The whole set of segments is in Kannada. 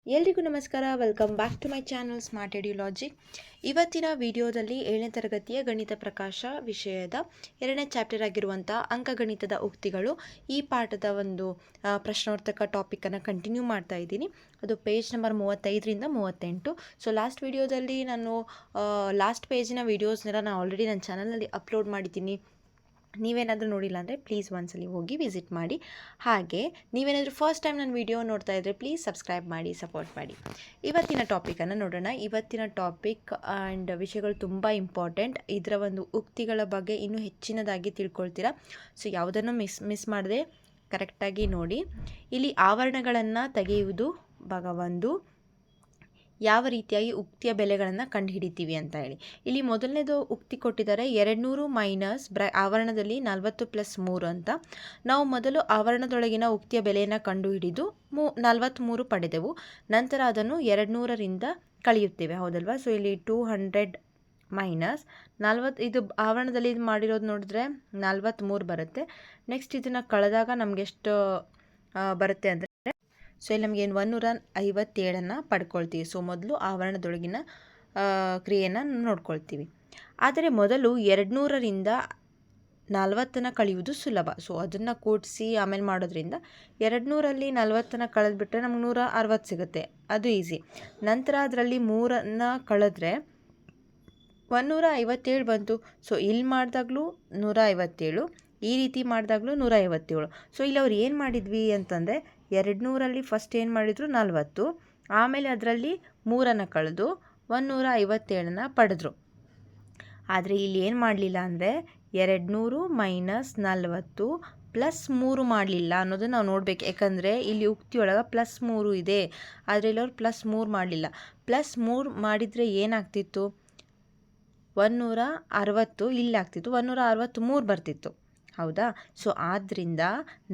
ಎಲ್ರಿಗೂ ನಮಸ್ಕಾರ. Welcome back to my channel Smart Edulogy. ಇವತ್ತಿನ ವಿಡಿಯೋದಲ್ಲಿ 7ನೇ ತರಗತಿಯ ಗಣಿತ ಪ್ರಕಾಶ ವಿಷಯದ 2ನೇ ಚಾಪ್ಟರ್ ಆಗಿರುವಂಥ ಅಂಕಗಣಿತದ ಉಕ್ತಿಗಳು ಈ ಪಾಠದ ಒಂದು ಪ್ರಶ್ನೋತ್ತಕ ಟಾಪಿಕನ್ನು ಕಂಟಿನ್ಯೂ ಮಾಡ್ತಾ ಇದ್ದೀನಿ. ಅದು ಪೇಜ್ ನಂಬರ್ 35ರಿಂದ 38. ಸೊ ಲಾಸ್ಟ್ ವಿಡಿಯೋದಲ್ಲಿ ನಾನು ಲಾಸ್ಟ್ ಪೇಜಿನ ವೀಡಿಯೋಸ್ನೆಲ್ಲ ನಾನು ಆಲ್ರೆಡಿ ನನ್ನ ಚಾನಲ್ನಲ್ಲಿ ಅಪ್ಲೋಡ್ ಮಾಡಿದ್ದೀನಿ. ನೀವೇನಾದರೂ ನೋಡಿಲ್ಲ ಅಂದರೆ ಪ್ಲೀಸ್ ಒಂದ್ಸಲಿ ಹೋಗಿ ವಿಸಿಟ್ ಮಾಡಿ. ಹಾಗೆ ನೀವೇನಾದರೂ ಫಸ್ಟ್ ಟೈಮ್ ನನ್ನ ವಿಡಿಯೋ ನೋಡ್ತಾ ಇದ್ದರೆ ಪ್ಲೀಸ್ ಸಬ್ಸ್ಕ್ರೈಬ್ ಮಾಡಿ, ಸಪೋರ್ಟ್ ಮಾಡಿ. ಇವತ್ತಿನ ಟಾಪಿಕನ್ನು ನೋಡೋಣ. ಇವತ್ತಿನ ಟಾಪಿಕ್ ಆ್ಯಂಡ್ ವಿಷಯಗಳು ತುಂಬ ಇಂಪಾರ್ಟೆಂಟ್. ಇದರ ಒಂದು ಉಕ್ತಿಗಳ ಬಗ್ಗೆ ಇನ್ನೂ ಹೆಚ್ಚಿನದಾಗಿ ತಿಳ್ಕೊಳ್ತೀರಾ. ಸೊ ಯಾವುದನ್ನು ಮಿಸ್ ಮಾಡದೆ ಕರೆಕ್ಟಾಗಿ ನೋಡಿ. ಇಲ್ಲಿ ಆವರಣಗಳನ್ನು ತೆಗೆಯುವುದು ಭಾಗ 1. ಯಾವ ರೀತಿಯಾಗಿ ಉಕ್ತಿಯ ಬೆಲೆಗಳನ್ನು ಕಂಡುಹಿಡಿತೀವಿ ಅಂತ ಹೇಳಿ. ಇಲ್ಲಿ ಮೊದಲನೇದು ಉಕ್ತಿ ಕೊಟ್ಟಿದ್ದಾರೆ, 200 ಮೈನಸ್ ಆವರಣದಲ್ಲಿ 40 + 3 ಅಂತ. ನಾವು ಮೊದಲು ಆವರಣದೊಳಗಿನ ಉಕ್ತಿಯ ಬೆಲೆಯನ್ನು ಕಂಡುಹಿಡಿದು 43 ಪಡೆದೆವು. ನಂತರ ಅದನ್ನು 200ರಿಂದ ಕಳೆಯುತ್ತೇವೆ, ಹೌದಲ್ವಾ? ಸೊ ಇಲ್ಲಿ 200 ಮೈನಸ್ 40, ಇದು ಆವರಣದಲ್ಲಿ ಇದು ಮಾಡಿರೋದು ನೋಡಿದ್ರೆ 43 ಬರುತ್ತೆ. ನೆಕ್ಸ್ಟ್ ಇದನ್ನು ಕಳೆದಾಗ ನಮ್ಗೆ ಎಷ್ಟು ಬರುತ್ತೆ ಅಂದರೆ, ಸೊ ಇಲ್ಲಿ ನಮಗೆ 157 ಪಡ್ಕೊಳ್ತೀವಿ. ಸೊ ಮೊದಲು ಆವರಣದೊಳಗಿನ ಕ್ರಿಯೆಯನ್ನು ನೋಡ್ಕೊಳ್ತೀವಿ. ಆದರೆ ಮೊದಲು 200ರಿಂದ 40 ಕಳೆಯುವುದು ಸುಲಭ. ಸೊ ಅದನ್ನು ಕೂಡಿಸಿ ಆಮೇಲೆ ಮಾಡೋದ್ರಿಂದ 200ರಲ್ಲಿ 40 ಕಳೆದ್ಬಿಟ್ರೆ ನಮ್ಗೆ 160 ಸಿಗುತ್ತೆ, ಅದು ಈಸಿ. ನಂತರ ಅದರಲ್ಲಿ 3 ಕಳೆದ್ರೆ 157 ಬಂತು. ಸೊ ಇಲ್ಲಿ ಮಾಡಿದಾಗಲೂ 157, ಈ ರೀತಿ ಮಾಡಿದಾಗಲೂ 157. ಸೊ ಇಲ್ಲಿ ಅವ್ರು ಏನು ಮಾಡಿದ್ವಿ ಅಂತಂದರೆ, 200ರಲ್ಲಿ ಫಸ್ಟ್ ಏನು ಮಾಡಿದ್ರು 40, ಆಮೇಲೆ ಅದರಲ್ಲಿ 3 ಕಳೆದು 157 ಪಡೆದ್ರು. ಆದರೆ ಇಲ್ಲಿ ಏನು ಮಾಡಲಿಲ್ಲ ಅಂದರೆ 200 ಮೈನಸ್ 40 ಪ್ಲಸ್ 3 ಮಾಡಲಿಲ್ಲ ಅನ್ನೋದನ್ನು ನಾವು ನೋಡಬೇಕು. ಯಾಕಂದರೆ ಇಲ್ಲಿ ಉಕ್ತಿಯೊಳಗೆ +3 ಇದೆ, ಆದರೆ ಇಲ್ಲಿ ಅವ್ರು +3 ಮಾಡಲಿಲ್ಲ. +3 ಮಾಡಿದರೆ ಏನಾಗ್ತಿತ್ತು, 160 ಇಲ್ಲಿ ಆಗ್ತಿತ್ತು, 163 ಬರ್ತಿತ್ತು, ಹೌದಾ? ಸೊ ಆದ್ದರಿಂದ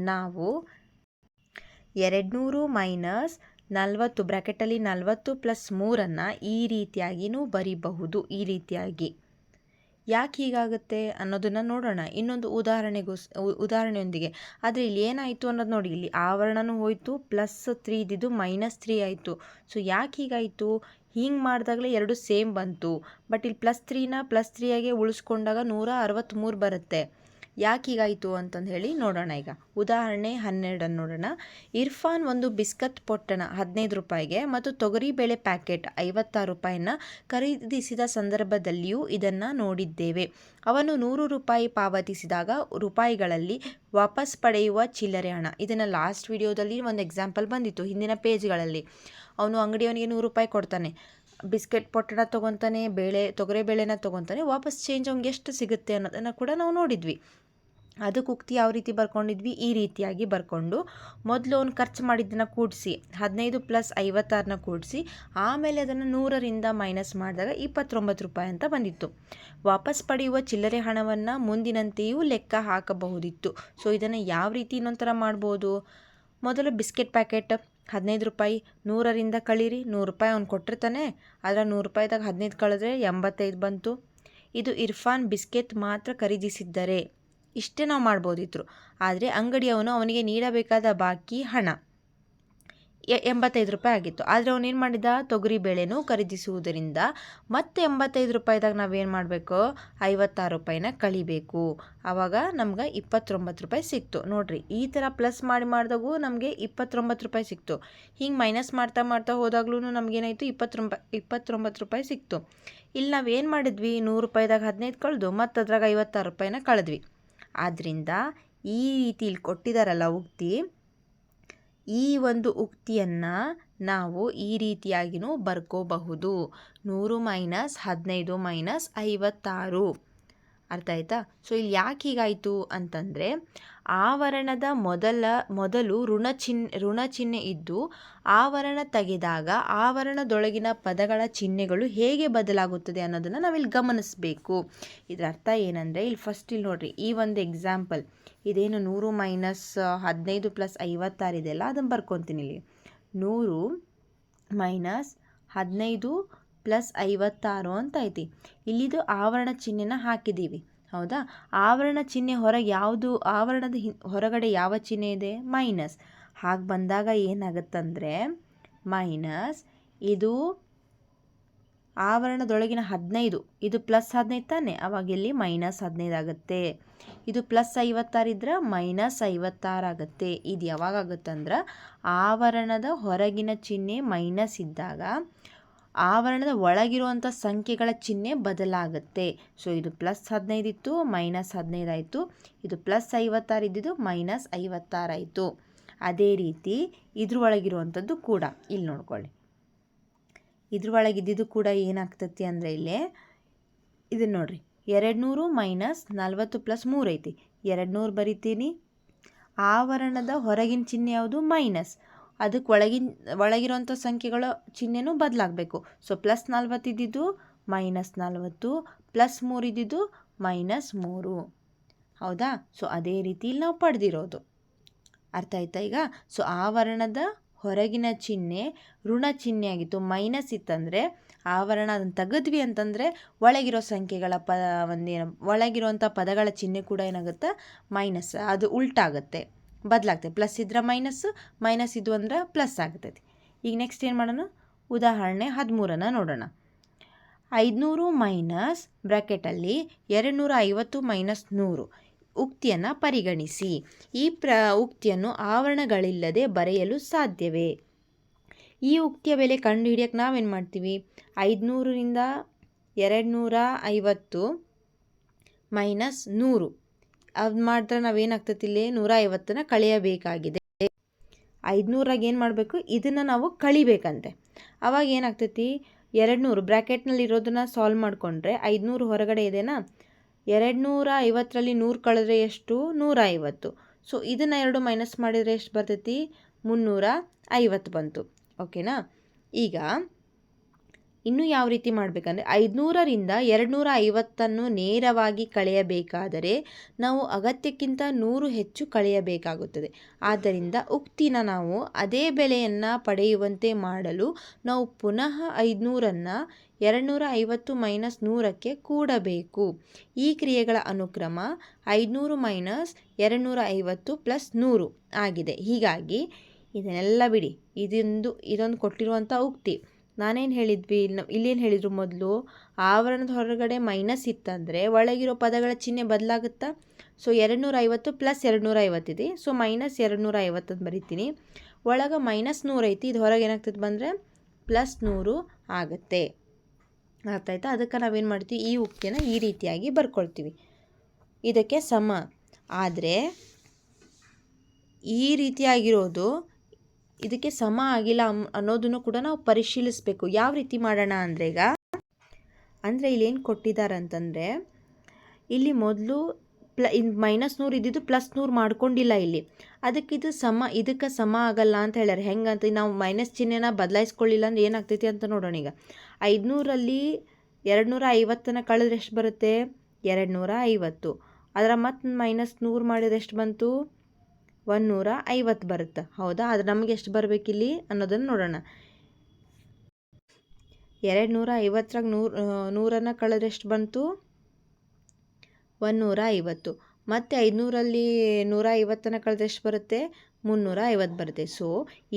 ನಾವು 200 ಮೈನಸ್ 40 ಬ್ರ್ಯಾಕೆಟಲ್ಲಿ 40 + 3 ಈ ರೀತಿಯಾಗಿಯೂ ಬರೀಬಹುದು. ಈ ರೀತಿಯಾಗಿ ಯಾಕೆ ಹೀಗಾಗುತ್ತೆ ಅನ್ನೋದನ್ನು ನೋಡೋಣ ಇನ್ನೊಂದು ಉದಾಹರಣೆಯೊಂದಿಗೆ. ಆದರೆ ಇಲ್ಲಿ ಏನಾಯಿತು ಅನ್ನೋದು ನೋಡಿ, ಇಲ್ಲಿ ಆವರಣನೂ ಹೋಯಿತು, +3 ಇದ್ದಿದ್ದು -3 ಆಯಿತು. ಸೊ ಯಾಕೆ ಹೀಗಾಯಿತು? ಹಿಂಗೆ ಮಾಡಿದಾಗಲೇ ಎರಡು ಸೇಮ್ ಬಂತು, ಬಟ್ ಇಲ್ಲಿ +3ನ +3 ಉಳಿಸ್ಕೊಂಡಾಗ 163 ಬರುತ್ತೆ. ಯಾಕೆ ಹೀಗಾಯಿತು ಅಂತಂದು ಹೇಳಿ ನೋಡೋಣ. ಈಗ ಉದಾಹರಣೆ 12 ನೋಡೋಣ. ಇರ್ಫಾನ್ ಒಂದು ಬಿಸ್ಕತ್ ಪೊಟ್ಟಣ 15 ರೂಪಾಯಿಗೆ ಮತ್ತು ತೊಗರಿಬೇಳೆ ಪ್ಯಾಕೆಟ್ 56 ರೂಪಾಯಿನ ಖರೀದಿಸಿದ ಸಂದರ್ಭದಲ್ಲಿಯೂ ಇದನ್ನು ನೋಡಿದ್ದೇವೆ. ಅವನು 100 ರೂಪಾಯಿ ಪಾವತಿಸಿದಾಗ ರೂಪಾಯಿಗಳಲ್ಲಿ ವಾಪಸ್ ಪಡೆಯುವ ಚಿಲ್ಲರೆ ಹಣ. ಇದನ್ನು ಲಾಸ್ಟ್ ವಿಡಿಯೋದಲ್ಲಿ ಒಂದು ಎಕ್ಸಾಂಪಲ್ ಬಂದಿತ್ತು ಹಿಂದಿನ ಪೇಜ್ಗಳಲ್ಲಿ. ಅವನು ಅಂಗಡಿಯವನಿಗೆ 100 ರೂಪಾಯಿ ಕೊಡ್ತಾನೆ, ಬಿಸ್ಕೆಟ್ ಪೊಟ್ಟಣ ತೊಗೊತಾನೆ, ತೊಗರಿಬೇಳೆನ ತೊಗೊತಾನೆ, ವಾಪಸ್ ಚೇಂಜ್ ಅವ್ನಿಗೆ ಎಷ್ಟು ಸಿಗುತ್ತೆ ಅನ್ನೋದನ್ನು ಕೂಡ ನಾವು ನೋಡಿದ್ವಿ. ಅದಕ್ಕೆ ಉಕ್ತಿ ಯಾವ ರೀತಿ ಬರ್ಕೊಂಡಿದ್ವಿ, ಈ ರೀತಿಯಾಗಿ ಬರ್ಕೊಂಡು ಮೊದಲು ಅವನು ಖರ್ಚು ಮಾಡಿದ್ದನ್ನು ಕೂಡಿಸಿ 15 + 56 ಕೂಡಿಸಿ ಆಮೇಲೆ ಅದನ್ನು 100ರಿಂದ ಮೈನಸ್ ಮಾಡಿದಾಗ 29 ರೂಪಾಯಿ ಅಂತ ಬಂದಿತ್ತು. ವಾಪಸ್ ಪಡೆಯುವ ಚಿಲ್ಲರೆ ಹಣವನ್ನು ಮುಂದಿನಂತೆಯೂ ಲೆಕ್ಕ ಹಾಕಬಹುದಿತ್ತು. ಸೊ ಇದನ್ನು ಯಾವ ರೀತಿ ಇನ್ನೊಂಥರ ಮಾಡ್ಬೋದು, ಮೊದಲು ಬಿಸ್ಕೆಟ್ ಪ್ಯಾಕೆಟ್ 15 ರೂಪಾಯಿ, 100ರಿಂದ ಕಳೀರಿ, 100 ರೂಪಾಯಿ ಅವ್ನು ಕೊಟ್ಟಿರ್ತಾನೆ, ಅದರ 100 ರೂಪಾಯಿದಾಗ 15 ಕಳೆದ್ರೆ 85 ಬಂತು. ಇದು ಇರ್ಫಾನ್ ಬಿಸ್ಕೆಟ್ ಮಾತ್ರ ಖರೀದಿಸಿದ್ದರೆ ಇಷ್ಟೇ ನಾವು ಮಾಡ್ಬೋದಿತ್ತು. ಆದರೆ ಅಂಗಡಿಯವನು ಅವನಿಗೆ ನೀಡಬೇಕಾದ ಬಾಕಿ ಹಣ 85 ರೂಪಾಯಿ ಆಗಿತ್ತು. ಆದರೆ ಅವನೇನು ಮಾಡಿದ, ತೊಗರಿಬೇಳೆನೂ ಖರೀದಿಸುವುದರಿಂದ ಮತ್ತೆ 85 ರೂಪಾಯಿದಾಗ ನಾವೇನು ಮಾಡಬೇಕು, 56 ರೂಪಾಯಿನ ಕಳಿಬೇಕು. ಆವಾಗ ನಮ್ಗೆ 29 ರೂಪಾಯಿ ಸಿಕ್ತು. ನೋಡಿರಿ, ಈ ಥರ ಪ್ಲಸ್ ಮಾಡಿದಾಗೂ ನಮಗೆ 29 ರೂಪಾಯಿ ಸಿಕ್ತು. ಹಿಂಗೆ ಮೈನಸ್ ಮಾಡ್ತಾ ಹೋದಾಗ್ಲೂ ನಮಗೇನಾಯಿತು, 29 ರೂಪಾಯಿ ಸಿಕ್ತು. ಇಲ್ಲಿ ನಾವೇನು ಮಾಡಿದ್ವಿ, 100 ರೂಪಾಯಿದಾಗ 15 ಕಳೆದು ಮತ್ತು ಅದ್ರಾಗ 56 ರೂಪಾಯಿನ ಕಳೆದ್ವಿ. ಆದ್ದರಿಂದ ಈ ರೀತಿ ಇಲ್ಲಿ ಕೊಟ್ಟಿದ್ದಾರಲ್ಲ ಉಕ್ತಿ, ಈ ಒಂದು ಉಕ್ತಿಯನ್ನು ನಾವು ಈ ರೀತಿಯಾಗಿಯೂ ಬರ್ಕೋಬಹುದು. 100 ಮೈನಸ್ 15 ಮೈನಸ್ 56. ಅರ್ಥ ಆಯ್ತಾ? ಸೊ ಇಲ್ಲಿ ಯಾಕೆ ಹೀಗಾಯಿತು ಅಂತಂದರೆ, ಆವರಣದ ಮೊದಲು ಋಣ ಚಿಹ್ನೆ ಇದ್ದು ಆವರಣ ತೆಗೆದಾಗ ಆವರಣದೊಳಗಿನ ಪದಗಳ ಚಿಹ್ನೆಗಳು ಹೇಗೆ ಬದಲಾಗುತ್ತದೆ ಅನ್ನೋದನ್ನು ನಾವಿಲ್ಲಿ ಗಮನಿಸಬೇಕು. ಇದರ ಅರ್ಥ ಏನಂದರೆ, ಇಲ್ಲಿ ಫಸ್ಟ್ ಇಲ್ಲಿ ನೋಡಿರಿ, ಈ ಒಂದು ಎಕ್ಸಾಂಪಲ್ ಇದೇನು 100 ಮೈನಸ್ 15 + 56 ಇದೆಯಲ್ಲ, ಅದನ್ನು ಬರ್ಕೊತೀನಿ. ಇಲ್ಲಿ 100 ಮೈನಸ್ 15 + 56 ಅಂತ ಐತಿ. ಇಲ್ಲಿದು ಆವರಣ ಚಿಹ್ನೆನ ಹಾಕಿದ್ದೀವಿ, ಹೌದಾ? ಆವರಣ ಚಿಹ್ನೆ ಆವರಣದ ಹೊರಗಡೆ ಯಾವ ಚಿಹ್ನೆ ಇದೆ, ಮೈನಸ್. ಹಾಗೆ ಬಂದಾಗ ಏನಾಗುತ್ತಂದರೆ ಮೈನಸ್ ಇದು ಆವರಣದೊಳಗಿನ 15, ಇದು ಪ್ಲಸ್ 15 ತಾನೆ, ಅವಾಗ ಇಲ್ಲಿ ಮೈನಸ್ 15 ಆಗುತ್ತೆ. ಇದು ಪ್ಲಸ್ 56 ಇದ್ರೆ ಮೈನಸ್ 56 ಆಗುತ್ತೆ. ಇದು ಯಾವಾಗ ಆಗುತ್ತಂದ್ರೆ ಆವರಣದ ಹೊರಗಿನ ಚಿಹ್ನೆ ಮೈನಸ್ ಇದ್ದಾಗ ಆವರಣದ ಒಳಗಿರುವಂಥ ಸಂಖ್ಯೆಗಳ ಚಿಹ್ನೆ ಬದಲಾಗುತ್ತೆ. ಸೊ ಇದು ಪ್ಲಸ್ 15 ಇತ್ತು, ಮೈನಸ್ 15 ಆಯಿತು. ಇದು ಪ್ಲಸ್ 56 ಇದ್ದಿದ್ದು ಮೈನಸ್ 56 ಆಯಿತು. ಅದೇ ರೀತಿ ಇದ್ರೊಳಗಿರುವಂಥದ್ದು ಕೂಡ ಇಲ್ಲಿ ನೋಡ್ಕೊಳ್ಳಿ. ಇದ್ರೊಳಗಿದ್ದಿದ್ದು ಕೂಡ ಏನಾಗ್ತತಿ ಅಂದರೆ ಇಲ್ಲೇ ಇದನ್ನು ನೋಡಿರಿ, 200 ಮೈನಸ್ 40 ಪ್ಲಸ್ 3 ಐತಿ. 200 ಬರಿತೀನಿ. ಆವರಣದ ಹೊರಗಿನ ಚಿಹ್ನೆ ಯಾವುದು? ಮೈನಸ್. ಅದಕ್ಕೆ ಒಳಗಿರುವಂಥ ಸಂಖ್ಯೆಗಳ ಚಿಹ್ನೆನೂ ಬದಲಾಗಬೇಕು. ಸೊ ಪ್ಲಸ್ 40 ಇದ್ದಿದ್ದು ಮೈನಸ್ 40, ಪ್ಲಸ್ 3 ಇದ್ದಿದ್ದು ಮೈನಸ್ 3. ಹೌದಾ? ಸೊ ಅದೇ ರೀತಿ ಇಲ್ಲಿ ನಾವು ಪಡೆದಿರೋದು ಅರ್ಥ ಆಯ್ತಾ ಈಗ? ಸೊ ಆವರಣದ ಹೊರಗಿನ ಚಿಹ್ನೆ ಋಣ ಚಿಹ್ನೆ ಆಗಿತ್ತು, ಮೈನಸ್ ಇತ್ತಂದರೆ ಆವರಣ ಅದನ್ನು ತೆಗೆದ್ವಿ ಅಂತಂದರೆ ಒಳಗಿರೋ ಸಂಖ್ಯೆಗಳ ಒಳಗಿರುವಂಥ ಪದಗಳ ಚಿಹ್ನೆ ಕೂಡ ಏನಾಗುತ್ತೆ? ಮೈನಸ್. ಅದು ಉಲ್ಟಾಗುತ್ತೆ, ಬದಲಾಗ್ತದೆ. ಪ್ಲಸ್ ಇದ್ರೆ ಮೈನಸ್ಸು, ಮೈನಸ್ ಇದ್ದು ಅಂದ್ರೆ ಪ್ಲಸ್ ಆಗ್ತೈತಿ. ಈಗ ನೆಕ್ಸ್ಟ್ ಏನು ಮಾಡೋಣ? ಉದಾಹರಣೆ 13 ನೋಡೋಣ. 500 ಮೈನಸ್ ಬ್ರ್ಯಾಕೆಟಲ್ಲಿ 250 ಮೈನಸ್ 100 ಉಕ್ತಿಯನ್ನು ಪರಿಗಣಿಸಿ. ಈ ಉಕ್ತಿಯನ್ನು ಆವರಣಗಳಿಲ್ಲದೆ ಬರೆಯಲು ಸಾಧ್ಯವೇ? ಈ ಉಕ್ತಿಯ ಬೆಲೆ ಕಂಡುಹಿಡಿಯೋಕ್ಕೆ ನಾವೇನು ಮಾಡ್ತೀವಿ? 500ರಿಂದ 250 ಮೈನಸ್ 100 ಅದು ಮಾಡಿದ್ರೆ ನಾವೇನಾಗ್ತತಿ? ಇಲ್ಲಿ 150ನ ಕಳೆಯಬೇಕಾಗಿದೆ. 500ರಾಗ ಏನು ಮಾಡಬೇಕು? ಇದನ್ನು ನಾವು ಕಳಿಬೇಕಂತೆ. ಆವಾಗ ಏನಾಗ್ತೈತಿ? 200 ಬ್ರ್ಯಾಕೆಟ್ನಲ್ಲಿ ಇರೋದನ್ನ ಸಾಲ್ವ್ ಮಾಡಿಕೊಂಡ್ರೆ 500 ಹೊರಗಡೆ ಇದೆನಾ? 250ರಲ್ಲಿ 100 ಕಳೆದ್ರೆ ಎಷ್ಟು? 150. ಸೊ ಇದನ್ನು 2 ಮೈನಸ್ ಮಾಡಿದರೆ ಎಷ್ಟು ಬರ್ತೈತಿ? 350 ಬಂತು. ಓಕೆನಾ? ಈಗ ಇನ್ನು ಯಾವ ರೀತಿ ಮಾಡಬೇಕಂದ್ರೆ 500ರಿಂದ 250 ನೇರವಾಗಿ ಕಳೆಯಬೇಕಾದರೆ ನಾವು ಅಗತ್ಯಕ್ಕಿಂತ 100 ಹೆಚ್ಚು ಕಳೆಯಬೇಕಾಗುತ್ತದೆ. ಆದ್ದರಿಂದ ಉಕ್ತಿನ ನಾವು ಅದೇ ಬೆಲೆಯನ್ನು ಪಡೆಯುವಂತೆ ಮಾಡಲು ನಾವು ಪುನಃ 500ನ್ನು 250 ಮೈನಸ್ 100ಕ್ಕೆ ಕೂಡಬೇಕು. ಈ ಕ್ರಿಯೆಗಳ ಅನುಕ್ರಮ 500 ಮೈನಸ್ 250 ಪ್ಲಸ್ 100 ಆಗಿದೆ. ಹೀಗಾಗಿ ಇದನ್ನೆಲ್ಲ ಬಿಡಿ, ಇದೊಂದು ಕೊಟ್ಟಿರುವಂಥ ಉಕ್ತಿ. ನಾನೇನು ಹೇಳಿದ್ವಿ? ಇಲ್ಲೇನು ಹೇಳಿದರು ಮೊದಲು? ಆವರಣದ ಹೊರಗಡೆ ಮೈನಸ್ ಇತ್ತಂದರೆ ಒಳಗಿರೋ ಪದಗಳ ಚಿಹ್ನೆ ಬದಲಾಗುತ್ತಾ? ಸೊ 250 ಪ್ಲಸ್ 250 ಇದೆ. ಸೊ ಮೈನಸ್ 250 ಅಂತ ಬರಿತೀನಿ. ಒಳಗೆ ಮೈನಸ್ 100 ಐತಿ, ಇದು ಹೊರಗೆ ಏನಾಗ್ತದೆ ಬಂದರೆ ಪ್ಲಸ್ 100 ಆಗುತ್ತೆ. ಅರ್ಥ ಆಯ್ತಾ? ಅದಕ್ಕೆ ನಾವೇನು ಮಾಡ್ತೀವಿ? ಈ ಉಕ್ತಿಯನ್ನು ಈ ರೀತಿಯಾಗಿ ಬರ್ಕೊಳ್ತೀವಿ, ಇದಕ್ಕೆ ಸಮ. ಆದರೆ ಈ ರೀತಿಯಾಗಿರೋದು ಇದಕ್ಕೆ ಸಮ ಆಗಿಲ್ಲ ಅನ್ನೋದನ್ನು ಕೂಡ ನಾವು ಪರಿಶೀಲಿಸಬೇಕು. ಯಾವ ರೀತಿ ಮಾಡೋಣ ಅಂದರೆ ಈಗ ಇಲ್ಲೇನು ಕೊಟ್ಟಿದ್ದಾರೆ ಅಂತಂದರೆ ಇಲ್ಲಿ ಮೊದಲು ಮೈನಸ್ 100 ಇದ್ದಿದ್ದು ಪ್ಲಸ್ 100 ಮಾಡ್ಕೊಂಡಿಲ್ಲ ಇಲ್ಲಿ. ಇದಕ್ಕೆ ಸಮ ಆಗಲ್ಲ ಅಂತ ಹೇಳ್ಯಾರ. ಹೆಂಗಂತ ನಾವು ಮೈನಸ್ ಚಿಹ್ನೆನ ಬದಲಾಯಿಸ್ಕೊಳ್ಳಿಲ್ಲ ಅಂದ್ರೆ ಏನಾಗ್ತೈತಿ ಅಂತ ನೋಡೋಣ. ಈಗ 500ರಲ್ಲಿ 250ನ ಕಳೆದ್ರೆ ಎಷ್ಟು ಬರುತ್ತೆ? 250. ಅದರ ಮತ್ತು ಮೈನಸ್ 100 ಮಾಡಿದ್ರೆ ಎಷ್ಟು ಬಂತು? 150 ಬರುತ್ತೆ. ಹೌದಾ? ಅದು ನಮಗೆ ಎಷ್ಟು ಬರಬೇಕಿಲ್ಲಿ ಅನ್ನೋದನ್ನು ನೋಡೋಣ. 250ರಾಗ 100ನ್ನು ಕಳೆದ್ರೆ ಎಷ್ಟು ಬಂತು? 150. ಮತ್ತು 500ರಲ್ಲಿ 150ನ್ನು ಕಳೆದ್ರೆ ಎಷ್ಟು ಬರುತ್ತೆ? 350 ಬರುತ್ತೆ. ಸೊ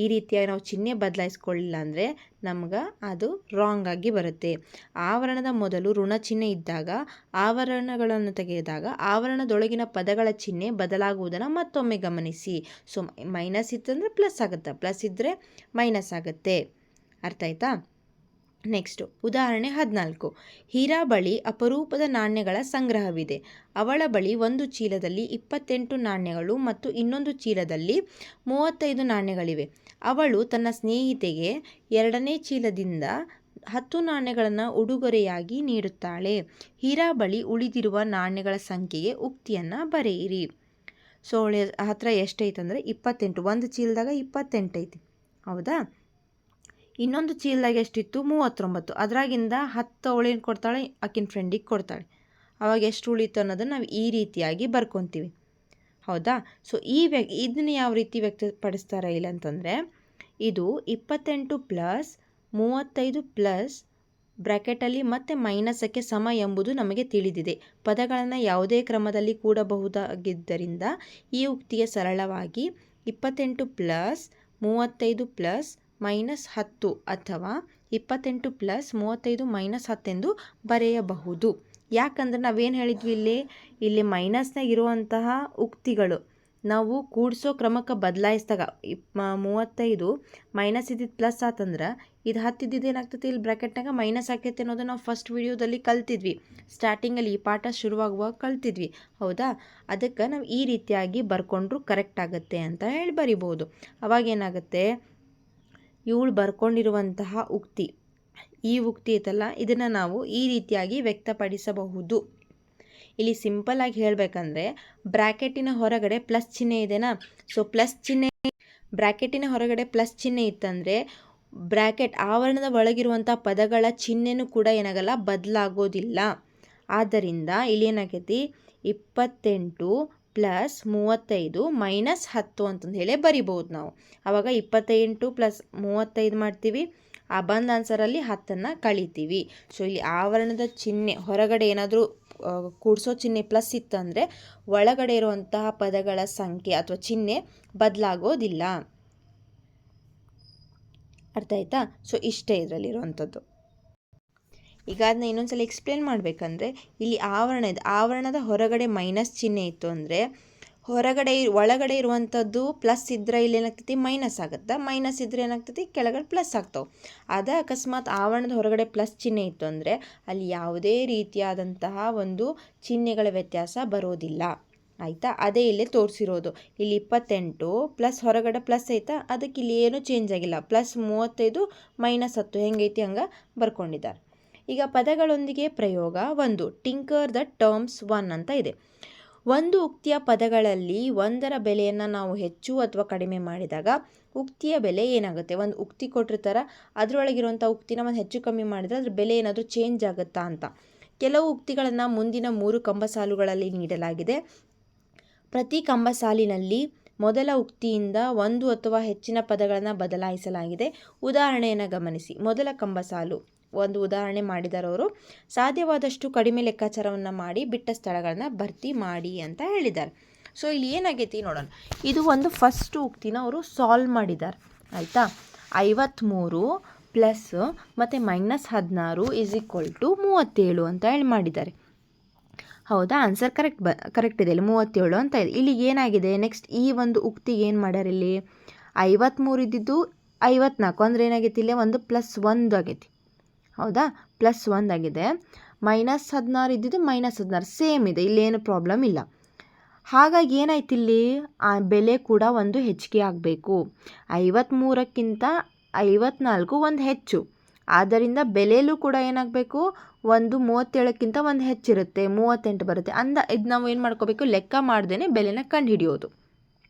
ಈ ರೀತಿಯಾಗಿ ನಾವು ಚಿಹ್ನೆ ಬದಲಾಯಿಸ್ಕೊಳ್ಳಿಲ್ಲ ಅಂದರೆ ನಮ್ಗೆ ಅದು ರಾಂಗ್ ಆಗಿ ಬರುತ್ತೆ. ಆವರಣದ ಮೊದಲು ಋಣ ಚಿಹ್ನೆ ಇದ್ದಾಗ ಆವರಣಗಳನ್ನು ತೆಗೆದಾಗ ಆವರಣದೊಳಗಿನ ಪದಗಳ ಚಿಹ್ನೆ ಬದಲಾಗುವುದನ್ನು ಮತ್ತೊಮ್ಮೆ ಗಮನಿಸಿ. ಸೊ ಮೈನಸ್ ಇತ್ತಂದರೆ ಪ್ಲಸ್ ಆಗುತ್ತೆ, ಪ್ಲಸ್ ಇದ್ದರೆ ಮೈನಸ್ ಆಗುತ್ತೆ. ಅರ್ಥ ಆಯ್ತಾ? ನೆಕ್ಸ್ಟು ಉದಾಹರಣೆ 14. ಹೀರಾ ಬಳಿ ಅಪರೂಪದ ನಾಣ್ಯಗಳ ಸಂಗ್ರಹವಿದೆ. ಅವಳ ಬಳಿ ಒಂದು ಚೀಲದಲ್ಲಿ 28 ನಾಣ್ಯಗಳು ಮತ್ತು ಇನ್ನೊಂದು ಚೀಲದಲ್ಲಿ 35 ನಾಣ್ಯಗಳಿವೆ. ಅವಳು ತನ್ನ ಸ್ನೇಹಿತೆಗೆ 2ನೇ ಚೀಲದಿಂದ 10 ನಾಣ್ಯಗಳನ್ನು ಉಡುಗೊರೆಯಾಗಿ ನೀಡುತ್ತಾಳೆ. ಹೀರಾ ಬಳಿ ಉಳಿದಿರುವ ನಾಣ್ಯಗಳ ಸಂಖ್ಯೆಗೆ ಉಕ್ತಿಯನ್ನು ಬರೆಯಿರಿ. ಸೊ ಅವಳ ಹತ್ರ ಎಷ್ಟೈತಂದರೆ 28. ಒಂದು ಚೀಲದಾಗ 28 ಐತಿ. ಹೌದಾ? ಇನ್ನೊಂದು ಚೀಲದಾಗ ಎಷ್ಟಿತ್ತು? 39. ಅದರಾಗಿಂದ 10 ಅವಳೇನು ಕೊಡ್ತಾಳೆ? ಆಕಿನ ಫ್ರೆಂಡಿಗೆ ಕೊಡ್ತಾಳೆ. ಅವಾಗ ಎಷ್ಟು ಉಳಿತು ಅನ್ನೋದನ್ನು ನಾವು ಈ ರೀತಿಯಾಗಿ ಬರ್ಕೊತೀವಿ. ಹೌದಾ? ಸೊ ಇದನ್ನು ಯಾವ ರೀತಿ ವ್ಯಕ್ತಪಡಿಸ್ತಾರೆ ಇಲ್ಲ ಅಂತಂದರೆ ಇದು 28 ಪ್ಲಸ್ 35 ಪ್ಲಸ್ ಬ್ರ್ಯಾಕೆಟಲ್ಲಿ ಮತ್ತೆ ಮೈನಸಕ್ಕೆ ಸಮ ಎಂಬುದು ನಮಗೆ ತಿಳಿದಿದೆ. ಪದಗಳನ್ನು ಯಾವುದೇ ಕ್ರಮದಲ್ಲಿ ಕೂಡಬಹುದಾಗಿದ್ದರಿಂದ ಈ ಉಕ್ತಿಗೆ ಸರಳವಾಗಿ 28 ಪ್ಲಸ್ 35 ಪ್ಲಸ್ -10 ಅಥವಾ 28 + 35 - 10 ಎಂದು ಬರೆಯಬಹುದು. ಯಾಕಂದರೆ ನಾವೇನು ಹೇಳಿದ್ವಿ ಇಲ್ಲಿ ಮೈನಸ್ನಾಗ ಇರುವಂತಹ ಉಕ್ತಿಗಳು ನಾವು ಕೂಡಿಸೋ ಕ್ರಮಕ್ಕೆ ಬದಲಾಯಿಸಿದಾಗ 35 ಮೈನಸ್ ಇದ್ದಿದ್ದು ಪ್ಲಸ್ ಆತಂದ್ರೆ ಇದು 10 ಇದ್ದಿದ್ದು ಏನಾಗ್ತೈತಿ ಇಲ್ಲಿ ಬ್ರ್ಯಾಕೆಟ್ನಾಗ ಮೈನಸ್ ಆಕೈತಿ ಅನ್ನೋದನ್ನು ನಾವು ಫಸ್ಟ್ ವಿಡಿಯೋದಲ್ಲಿ ಕಲ್ತಿದ್ವಿ. ಸ್ಟಾರ್ಟಿಂಗಲ್ಲಿ ಈ ಪಾಠ ಶುರುವಾಗುವಾಗ ಕಲ್ತಿದ್ವಿ, ಹೌದಾ? ಅದಕ್ಕೆ ನಾವು ಈ ರೀತಿಯಾಗಿ ಬರ್ಕೊಂಡ್ರು ಕರೆಕ್ಟ್ ಆಗುತ್ತೆ ಅಂತ ಹೇಳಿ ಬರಿಬೋದು. ಅವಾಗ ಏನಾಗುತ್ತೆ, ಇವಳು ಬರ್ಕೊಂಡಿರುವಂತಹ ಉಕ್ತಿ, ಈ ಉಕ್ತಿ ಐತಲ್ಲ, ಇದನ್ನು ನಾವು ಈ ರೀತಿಯಾಗಿ ವ್ಯಕ್ತಪಡಿಸಬಹುದು. ಇಲ್ಲಿ ಸಿಂಪಲ್ ಆಗಿ ಹೇಳಬೇಕಂದ್ರೆ ಬ್ರ್ಯಾಕೆಟಿನ ಹೊರಗಡೆ ಪ್ಲಸ್ ಚಿಹ್ನೆ ಇದೆನಾ, ಸೊ ಪ್ಲಸ್ ಚಿಹ್ನೆ ಬ್ರ್ಯಾಕೆಟಿನ ಹೊರಗಡೆ ಪ್ಲಸ್ ಚಿಹ್ನೆ ಇತ್ತಂದರೆ ಬ್ರ್ಯಾಕೆಟ್ ಆವರಣದ ಒಳಗಿರುವಂಥ ಪದಗಳ ಚಿಹ್ನೆನೂ ಕೂಡ ಏನಾಗಲ್ಲ, ಬದಲಾಗೋದಿಲ್ಲ. ಆದ್ದರಿಂದ ಇಲ್ಲಿ ಏನಾಗೈತಿ 28 + 35 - 10 ಅಂತಂದು ಹೇಳಿ ಬರಿಬೋದು ನಾವು. ಆವಾಗ 28 + 35 ಮಾಡ್ತೀವಿ, ಆ ಬಂದ ಆನ್ಸರಲ್ಲಿ 10 ಕಳಿತೀವಿ. ಸೊ ಇಲ್ಲಿ ಆವರಣದ ಚಿಹ್ನೆ ಹೊರಗಡೆ ಏನಾದರೂ ಕೂಡಿಸೋ ಚಿಹ್ನೆ ಪ್ಲಸ್ ಇತ್ತಂದರೆ ಒಳಗಡೆ ಇರುವಂತಹ ಪದಗಳ ಸಂಖ್ಯೆ ಅಥವಾ ಚಿಹ್ನೆ ಬದಲಾಗೋದಿಲ್ಲ. ಅರ್ಥ ಆಯ್ತಾ? ಸೊ ಇಷ್ಟೇ ಇದರಲ್ಲಿರುವಂಥದ್ದು. ಈಗ ಅದನ್ನ ಇನ್ನೊಂದ್ಸಲ ಎಕ್ಸ್ಪ್ಲೇನ್ ಮಾಡಬೇಕಂದ್ರೆ ಇಲ್ಲಿ ಆವರಣದ ಹೊರಗಡೆ ಮೈನಸ್ ಚಿಹ್ನೆ ಇತ್ತು ಅಂದರೆ ಒಳಗಡೆ ಇರುವಂಥದ್ದು ಪ್ಲಸ್ ಇದ್ದರೆ ಇಲ್ಲಿ ಏನಾಗ್ತೈತಿ ಮೈನಸ್ ಆಗುತ್ತೆ, ಮೈನಸ್ ಇದ್ದರೆ ಏನಾಗ್ತೈತಿ ಕೆಳಗಡೆ ಪ್ಲಸ್ ಆಗ್ತಾವೆ. ಅದೇ ಅಕಸ್ಮಾತ್ ಆವರಣದ ಹೊರಗಡೆ ಪ್ಲಸ್ ಚಿಹ್ನೆ ಇತ್ತು ಅಂದರೆ ಅಲ್ಲಿ ಯಾವುದೇ ರೀತಿಯಾದಂತಹ ಒಂದು ಚಿಹ್ನೆಗಳ ವ್ಯತ್ಯಾಸ ಬರೋದಿಲ್ಲ. ಆಯಿತಾ? ಅದೇ ಇಲ್ಲಿ ತೋರಿಸಿರೋದು. ಇಲ್ಲಿ 28 ಪ್ಲಸ್ ಹೊರಗಡೆ ಪ್ಲಸ್ ಐತಾ, ಅದಕ್ಕೆ ಇಲ್ಲಿ ಏನೂ ಚೇಂಜ್ ಆಗಿಲ್ಲ. +35 - 10 ಹೆಂಗೈತಿ ಹಂಗೆ ಬರ್ಕೊಂಡಿದ್ದಾರೆ. ಈಗ ಪದಗಳೊಂದಿಗೆ ಪ್ರಯೋಗ 1, ಟಿಂಕರ್ ದ ಟರ್ಮ್ಸ್ 1 ಅಂತ ಇದೆ. ಒಂದು ಉಕ್ತಿಯ ಪದಗಳಲ್ಲಿ ಒಂದರ ಬೆಲೆಯನ್ನು ನಾವು ಹೆಚ್ಚು ಅಥವಾ ಕಡಿಮೆ ಮಾಡಿದಾಗ ಉಕ್ತಿಯ ಬೆಲೆ ಏನಾಗುತ್ತೆ? ಒಂದು ಉಕ್ತಿ ಕೊಟ್ಟಿರ್ತಾರೆ, ಅದರೊಳಗಿರುವಂಥ ಉಕ್ತಿನ ಒಂದು ಹೆಚ್ಚು ಕಮ್ಮಿ ಮಾಡಿದರೆ ಅದ್ರ ಬೆಲೆ ಏನಾದರೂ ಚೇಂಜ್ ಆಗುತ್ತಾ ಅಂತ. ಕೆಲವು ಉಕ್ತಿಗಳನ್ನು ಮುಂದಿನ 3 ಕಂಬ ಸಾಲುಗಳಲ್ಲಿ ನೀಡಲಾಗಿದೆ. ಪ್ರತಿ ಕಂಬ ಸಾಲಿನಲ್ಲಿ ಮೊದಲ ಉಕ್ತಿಯಿಂದ ಒಂದು ಅಥವಾ ಹೆಚ್ಚಿನ ಪದಗಳನ್ನು ಬದಲಾಯಿಸಲಾಗಿದೆ. ಉದಾಹರಣೆಯನ್ನು ಗಮನಿಸಿ. ಮೊದಲ ಕಂಬ ಸಾಲು ಒಂದು ಉದಾಹರಣೆ ಮಾಡಿದರವರು, ಸಾಧ್ಯವಾದಷ್ಟು ಕಡಿಮೆ ಲೆಕ್ಕಾಚಾರವನ್ನು ಮಾಡಿ ಬಿಟ್ಟ ಸ್ಥಳಗಳನ್ನ ಭರ್ತಿ ಮಾಡಿ ಅಂತ ಹೇಳಿದ್ದಾರೆ. ಸೊ ಇಲ್ಲಿ ಏನಾಗೈತಿ ನೋಡೋಣ. ಇದು ಒಂದು ಫಸ್ಟ್ ಉಕ್ತಿನ ಅವರು ಸಾಲ್ವ್ ಮಾಡಿದ್ದಾರೆ. ಆಯಿತಾ? 53 ಪ್ಲಸ್ ಮತ್ತು -16 = 37 ಅಂತ ಹೇಳಿ ಮಾಡಿದ್ದಾರೆ. ಹೌದಾ? ಆನ್ಸರ್ ಕರೆಕ್ಟ್ ಇದೆ. ಇಲ್ಲಿ 37 ಅಂತ ಇದೆ. ಇಲ್ಲಿ ಏನಾಗಿದೆ ನೆಕ್ಸ್ಟ್ ಈ ಒಂದು ಉಕ್ತಿಗೆ ಏನು ಮಾಡ್ಯಾರ, ಇಲ್ಲಿ 53 ಇದ್ದಿದ್ದು 54 ಅಂದರೆ ಏನಾಗೈತಿ, ಇಲ್ಲಿ ಒಂದು +1 ಆಗೈತಿ. ಹೌದಾ? +1 ಆಗಿದೆ. -16 ಇದ್ದಿದ್ದು -16 ಸೇಮ್ ಇದೆ, ಇಲ್ಲೇನು ಪ್ರಾಬ್ಲಮ್ ಇಲ್ಲ. ಹಾಗಾಗಿ ಏನಾಯ್ತು, ಇಲ್ಲಿ ಆ ಬೆಲೆ ಕೂಡ ಒಂದು ಹೆಚ್ಚಿಗೆ ಆಗಬೇಕು. 53ಕ್ಕಿಂತ 54 ಒಂದು ಹೆಚ್ಚು, ಆದ್ದರಿಂದ ಬೆಲೆಯಲ್ಲೂ ಕೂಡ ಏನಾಗಬೇಕು, ಒಂದು 37ಕ್ಕಿಂತ ಒಂದು ಹೆಚ್ಚಿರುತ್ತೆ, 38 ಬರುತ್ತೆ. ಇದು ನಾವು ಏನು ಮಾಡ್ಕೋಬೇಕು, ಲೆಕ್ಕ ಮಾಡ್ದೇ ಬೆಲೆನ ಕಂಡು ಹಿಡಿಯೋದು.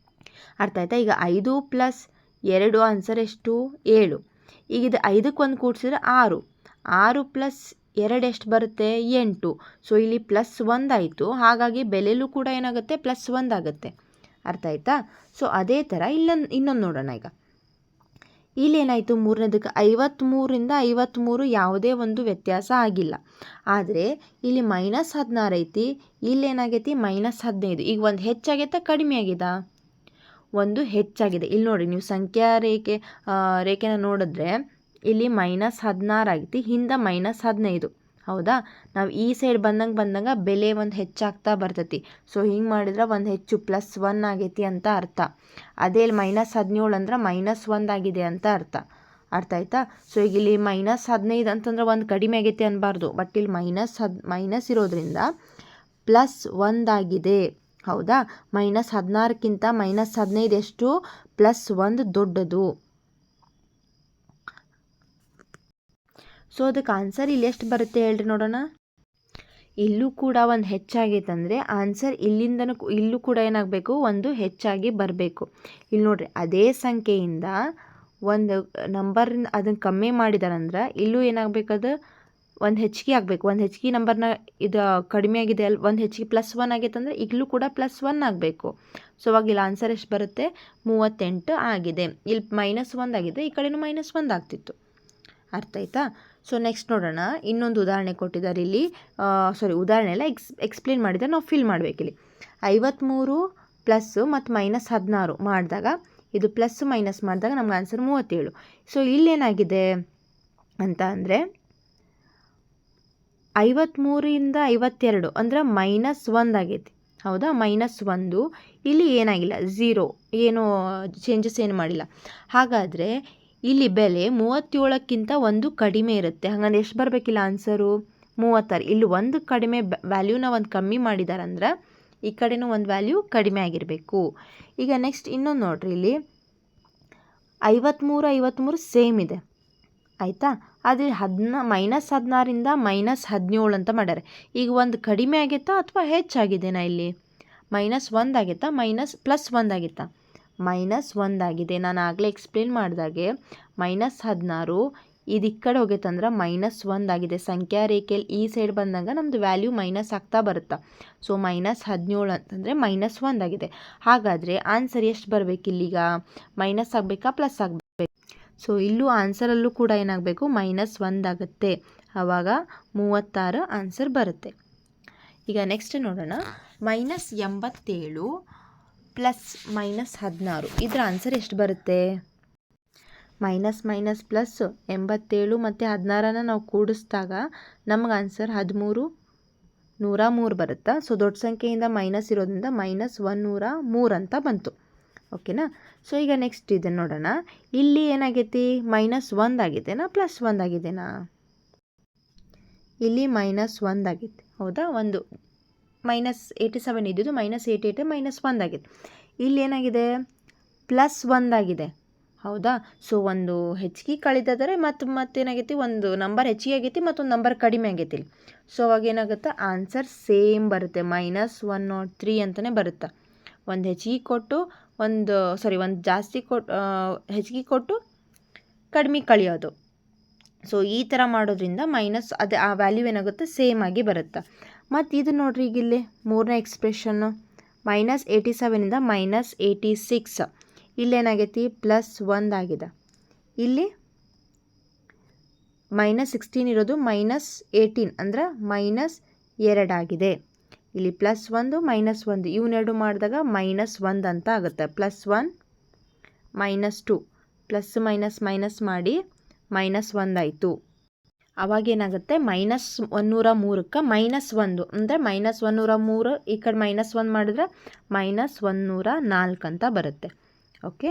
ಅರ್ಥ ಆಯ್ತಾ? ಈಗ 5 + 2 ಆನ್ಸರ್ ಎಷ್ಟು? 7. ಈಗ ಇದು 5ಕ್ಕೆ ಒಂದು ಕೂಡಿಸಿದ್ರೆ 6 + 2 ಎಷ್ಟು ಬರುತ್ತೆ? 8. ಸೊ ಇಲ್ಲಿ +1 ಆಯಿತು, ಹಾಗಾಗಿ ಬೆಲೆಯಲ್ಲೂ ಕೂಡ ಏನಾಗುತ್ತೆ, +1 ಆಗುತ್ತೆ. ಅರ್ಥ ಆಯ್ತಾ? ಸೊ ಅದೇ ಥರ ಇನ್ನೊಂದು ನೋಡೋಣ. ಈಗ ಇಲ್ಲೇನಾಯಿತು, ಮೂರನೇದಕ್ಕೆ 53ರಿಂದ 53 ಯಾವುದೇ ಒಂದು ವ್ಯತ್ಯಾಸ ಆಗಿಲ್ಲ. ಆದರೆ ಇಲ್ಲಿ -16 ಐತಿ, ಇಲ್ಲೇನಾಗೈತಿ -15. ಈಗ ಒಂದು ಹೆಚ್ಚಾಗೈತಾ ಕಡಿಮೆ ಆಗಿದಾ? ಒಂದು ಹೆಚ್ಚಾಗಿದೆ. ಇಲ್ಲಿ ನೋಡಿ, ನೀವು ಸಂಖ್ಯಾ ರೇಖೆನ ನೋಡಿದ್ರೆ ಇಲ್ಲಿ -16 ಆಗೈತಿ, ಹಿಂದೆ -15. ಹೌದಾ? ನಾವು ಈ ಸೈಡ್ ಬಂದಂಗೆ ಬೆಲೆ ಒಂದು ಹೆಚ್ಚಾಗ್ತಾ ಬರ್ತೈತಿ. ಸೊ ಹಿಂಗೆ ಮಾಡಿದ್ರೆ ಒಂದು ಹೆಚ್ಚು +1 ಆಗೈತಿ ಅಂತ ಅರ್ಥ. ಅದೇ ಇಲ್ಲಿ -17 ಅಂದ್ರೆ -1 ಆಗಿದೆ ಅಂತ ಅರ್ಥ. ಅರ್ಥ ಆಯ್ತಾ? ಸೊ ಈಗ ಇಲ್ಲಿ -15 ಅಂತಂದ್ರೆ ಒಂದು ಕಡಿಮೆ ಆಗೈತಿ ಅನ್ನಬಾರ್ದು, ಬಟ್ ಇಲ್ಲಿ ಮೈನಸ್ ಇರೋದ್ರಿಂದ +1 ಆಗಿದೆ. ಹೌದಾ? -16ಕ್ಕಿಂತ -15 ಎಷ್ಟು? +1 ದೊಡ್ಡದು. ಸೊ ಅದಕ್ಕೆ ಆನ್ಸರ್ ಇಲ್ಲಿ ಎಷ್ಟು ಬರುತ್ತೆ ಹೇಳ್ರಿ ನೋಡೋಣ. ಇಲ್ಲೂ ಕೂಡ ಒಂದು ಹೆಚ್ಚಾಗೈತಂದರೆ ಆನ್ಸರ್ ಇಲ್ಲೂ ಕೂಡ ಏನಾಗಬೇಕು, ಒಂದು ಹೆಚ್ಚಾಗಿ ಬರಬೇಕು. ಇಲ್ಲಿ ನೋಡ್ರಿ, ಅದೇ ಸಂಖ್ಯೆಯಿಂದ ಒಂದು ನಂಬರ್ನ ಅದನ್ನು ಕಮ್ಮಿ ಮಾಡಿದಾರಂದ್ರೆ ಇಲ್ಲೂ ಏನಾಗಬೇಕದು ಒಂದು ಹೆಚ್ಚಿಗೆ ಆಗಬೇಕು. ಒಂದು ಹೆಚ್ಚಿಗೆ ನಂಬರ್ನ ಇದು ಕಡಿಮೆ ಆಗಿದೆ ಒಂದು ಹೆಚ್ಚಿಗೆ +1 ಆಗೈತೆ ಅಂದರೆ ಇಲ್ಲೂ ಕೂಡ +1 ಆಗಬೇಕು. ಸೊ ಅವಾಗ ಇಲ್ಲಿ ಆನ್ಸರ್ ಎಷ್ಟು ಬರುತ್ತೆ? 38 ಆಗಿದೆ. ಇಲ್ಲಿ -1 ಆಗಿದೆ, ಈ ಕಡೆನೂ -1 ಆಗ್ತಿತ್ತು. ಅರ್ಥ ಆಯ್ತಾ? ಸೊ ನೆಕ್ಸ್ಟ್ ನೋಡೋಣ. ಇನ್ನೊಂದು ಉದಾಹರಣೆ ಕೊಟ್ಟಿದ್ದಾರೆ ಇಲ್ಲಿ. ಉದಾಹರಣೆ ಎಲ್ಲ ಎಕ್ಸ್ಪ್ಲೇನ್ ಮಾಡಿದರೆ ನಾವು ಫಿಲ್ ಮಾಡಬೇಕಿಲ್ಲಿ. 53 ಪ್ಲಸ್ ಮತ್ತು -16 ಮಾಡಿದಾಗ ಇದು ಪ್ಲಸ್ ಮೈನಸ್ ಮಾಡಿದಾಗ ನಮ್ಗೆ ಆನ್ಸರ್ 37. ಸೊ ಇಲ್ಲೇನಾಗಿದೆ ಅಂತ ಅಂದರೆ 53ರಿಂದ 52 ಅಂದರೆ -1 ಆಗೈತಿ. ಹೌದಾ, -1. ಇಲ್ಲಿ ಏನಾಗಿಲ್ಲ, 0, ಏನು ಚೇಂಜಸ್ ಏನು ಮಾಡಿಲ್ಲ. ಹಾಗಾದರೆ ಇಲ್ಲಿ ಬೆಲೆ 37ಕ್ಕಿಂತ 1 ಕಡಿಮೆ ಇರುತ್ತೆ. ಹಾಗಂದ್ರೆ ಎಷ್ಟು ಬರಬೇಕಿಲ್ಲ ಆನ್ಸರು? 36. ಇಲ್ಲಿ ಒಂದು ಕಡಿಮೆ ವ್ಯಾಲ್ಯೂನ ಒಂದು ಕಮ್ಮಿ ಮಾಡಿದಾರಂದ್ರೆ ಈ ಕಡೆನೂ ಒಂದು ವ್ಯಾಲ್ಯೂ ಕಡಿಮೆ ಆಗಿರಬೇಕು. ಈಗ ನೆಕ್ಸ್ಟ್ ಇನ್ನೊಂದು ನೋಡ್ರಿ, ಇಲ್ಲಿ 53 ಸೇಮ್ ಇದೆ ಆಯಿತಾ. ಆದರೆ -16ರಿಂದ -17 ಅಂತ ಮಾಡ್ಯಾರೆ. ಈಗ ಒಂದು ಕಡಿಮೆ ಆಗೈತಾ ಅಥವಾ ಹೆಚ್ಚಾಗಿದೆನಾ? ಇಲ್ಲಿ -1 ಆಗೈತಾ +1 ಆಗಿತ್ತಾ? -1 ಆಗಿದೆ. ನಾನು ಆಗಲೇ ಎಕ್ಸ್ಪ್ಲೇನ್ ಮಾಡಿದಾಗೆ -16 ಇದು ಈ ಕಡೆ ಹೋಗೈತಂದ್ರೆ -1 ಆಗಿದೆ. ಸಂಖ್ಯಾ ರೇಖೆಯಲ್ಲಿ ಈ ಸೈಡ್ ಬಂದಾಗ ನಮ್ಮದು ವ್ಯಾಲ್ಯೂ ಮೈನಸ್ ಆಗ್ತಾ ಬರುತ್ತಾ. ಸೊ -17 ಅಂತಂದರೆ -1 ಆಗಿದೆ. ಹಾಗಾದರೆ ಆನ್ಸರ್ ಎಷ್ಟು ಬರಬೇಕಿಲ್ಲೀಗ? ಮೈನಸ್ ಆಗಬೇಕಾ ಪ್ಲಸ್ ಆಗಬೇಕು? ಸೊ ಇಲ್ಲೂ ಆನ್ಸರಲ್ಲೂ ಕೂಡ ಏನಾಗಬೇಕು, -1 ಆಗುತ್ತೆ. ಆವಾಗ 36 ಆನ್ಸರ್ ಬರುತ್ತೆ. ಈಗ ನೆಕ್ಸ್ಟ್ ನೋಡೋಣ, -87 ಪ್ಲಸ್ -16 ಇದರ ಆನ್ಸರ್ ಎಷ್ಟು ಬರುತ್ತೆ? ಮೈನಸ್ ಪ್ಲಸ್ 87 ಮತ್ತು 16 ನಾವು ಕೂಡಿಸಿದಾಗ ನಮಗೆ ಆನ್ಸರ್ 103 ಬರುತ್ತಾ. ಸೊ ದೊಡ್ಡ ಸಂಖ್ಯೆಯಿಂದ ಮೈನಸ್ ಇರೋದ್ರಿಂದ -103 ಅಂತ ಬಂತು. ಓಕೆನಾ. ಸೊ ಈಗ ನೆಕ್ಸ್ಟ್ ಇದನ್ನು ನೋಡೋಣ. ಇಲ್ಲಿ ಏನಾಗೈತಿ, -1 ಆಗಿದೆನಾ +1 ಆಗಿದೆನಾ? ಇಲ್ಲಿ -1 ಆಗೈತಿ. ಹೌದಾ, ಒಂದು -87 ಇದ್ದಿದ್ದು -88 -1 ಆಗಿದೆ. ಇಲ್ಲಿ ಏನಾಗಿದೆ, +1 ಆಗಿದೆ. ಹೌದಾ. ಸೊ ಒಂದು ಹೆಚ್ಚಿಗೆ ಕಳೆದಾದರೆ ಮತ್ತೇನಾಗೈತಿ, ಒಂದು ನಂಬರ್ ಹೆಚ್ಚಿಗೆ ಆಗೈತಿ ಮತ್ತೊಂದು ನಂಬರ್ ಕಡಿಮೆ ಆಗೈತಿ. ಸೊ ಅವಾಗ ಏನಾಗುತ್ತೆ, ಆನ್ಸರ್ ಸೇಮ್ ಬರುತ್ತೆ, -103 ಅಂತಲೇ ಬರುತ್ತೆ. ಒಂದು ಹೆಚ್ಚಿಗೆ ಕೊಟ್ಟು ಒಂದು ಜಾಸ್ತಿ ಕೊಟ್ಟು ಹೆಚ್ಚಿಗೆ ಕೊಟ್ಟು ಕಡಿಮೆ ಕಳೆಯೋದು. ಸೊ ಈ ಥರ ಮಾಡೋದ್ರಿಂದ ಅದೇ ಆ ವ್ಯಾಲ್ಯೂ ಏನಾಗುತ್ತೆ, ಸೇಮ್ ಆಗಿ ಬರುತ್ತೆ. ಮತ್ತು ಇದು ನೋಡ್ರಿ, ಈಗ ಇಲ್ಲಿ ಮೂರನೇ ಎಕ್ಸ್ಪ್ರೆಷನ್ನು -87ಇಂದ -86. ಇಲ್ಲೇನಾಗೈತಿ, +1 ಆಗಿದೆ. ಇಲ್ಲಿ -16 ಇರೋದು -18 ಅಂದರೆ -2 ಆಗಿದೆ. ಇಲ್ಲಿ +1 -1 ಇವನ್ನೆರಡು ಮಾಡಿದಾಗ -1 ಅಂತ ಆಗುತ್ತೆ. +1 -2 ಪ್ಲಸ್ ಮೈನಸ್ ಮಾಡಿ -1 ಆಯಿತು. ಅವಾಗೇನಾಗುತ್ತೆ, -103ಕ್ಕೆ -1 ಅಂದರೆ -103 ಈ ಕಡೆ -1 ಮಾಡಿದ್ರೆ -104 ಅಂತ ಬರುತ್ತೆ. ಓಕೆ.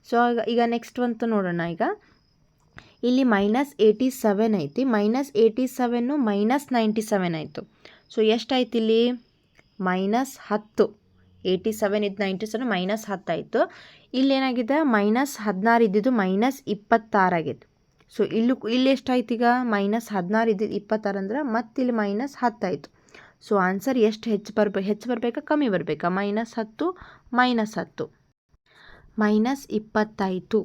ಸೊ ಈಗ ನೆಕ್ಸ್ಟ್ ಅಂತ ನೋಡೋಣ. ಈಗ ಇಲ್ಲಿ -87 ಐತಿ, -87 -97 ಆಯಿತು. ಸೊ ಎಷ್ಟಾಯ್ತು ಇಲ್ಲಿ, -10. 87 ಇದ್ದು 97 -10 ಆಯಿತು. ಇಲ್ಲೇನಾಗಿದೆ, -16 ಇದ್ದಿದ್ದು -26 ಆಗಿತ್ತು. ಸೊ ಇಲ್ಲಿ ಎಷ್ಟಾಯ್ತು ಈಗ, -16 ಇದ್ದಿದ್ದು 26 ಅಂದ್ರೆ ಮತ್ತಿಲ್ಲಿ -10 ಆಯಿತು. ಸೊ ಆನ್ಸರ್ ಎಷ್ಟು ಹೆಚ್ಚು ಬರಬೇಕಾ ಕಮ್ಮಿ ಬರಬೇಕಾ? -10 -10 -20 ಆಯಿತು.